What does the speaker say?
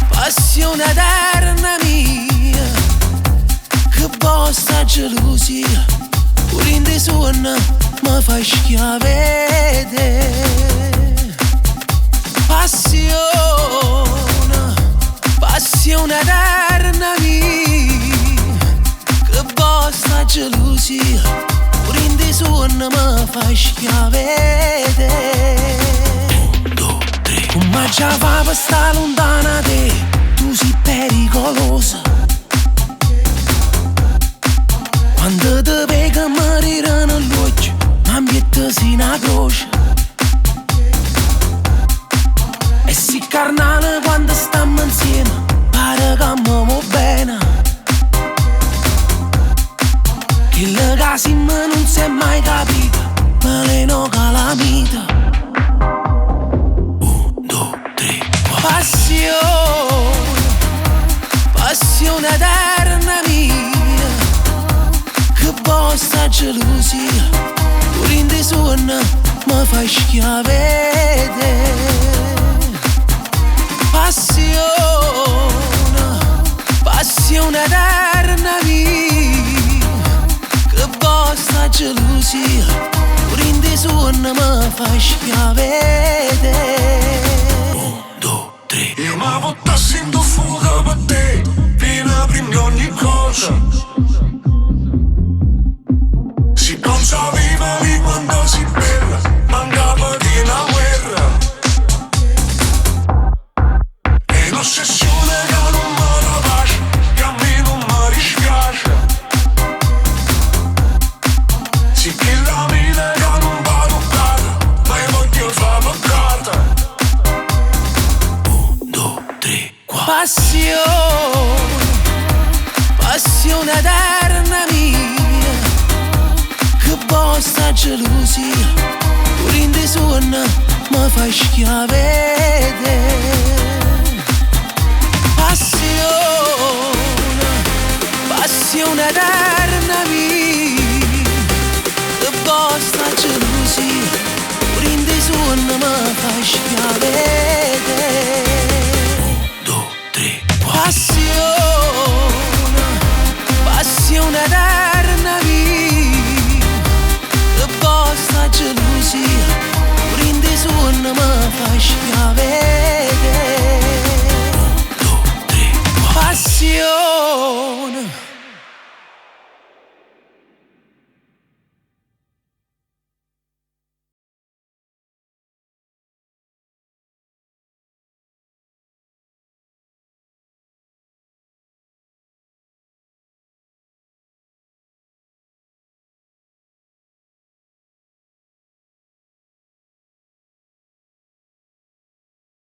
passione eterna mia, che vostra gelosia, pure in dei suoni mi fa schiavere. Passione eterna mia, che vostra gelosia, pure in dei suoni mi fa schiavere. Come già fa per stare lontana te, tu sei pericolosa. Quando ti vedo morire nell'occhio, ma mi sei una croce. E si carnale quando stiamo insieme, pare che amiamo bene. Che le case non si è mai capita, ma le no calamita. Passione eterna mia, che vostra gelosia, pure in dei suoni mi fa schiavere. Passione eterna mia, che vostra gelosia, pure in dei suoni mi fa schiavere. Io mi buttassi in tu fuoco per te, fino a prima di ogni cosa. Si non sapeva di quando si bella, mancava di una guerra. E l'ossessione che non mi dà pace, che a me non mi dispiace. Sì che la vita che non va toccata, ma io voglio fare peccata. Passione eterna mia, che vostra gelosia, pure in dei suoni mi fa schiavere. Passione eterna mia, che vostra gelosia, pure in dei suoni mi fa schiavere. Passione eterna mia, che vostra gelosia, pure in dei suoni mi fa schiavere. Passione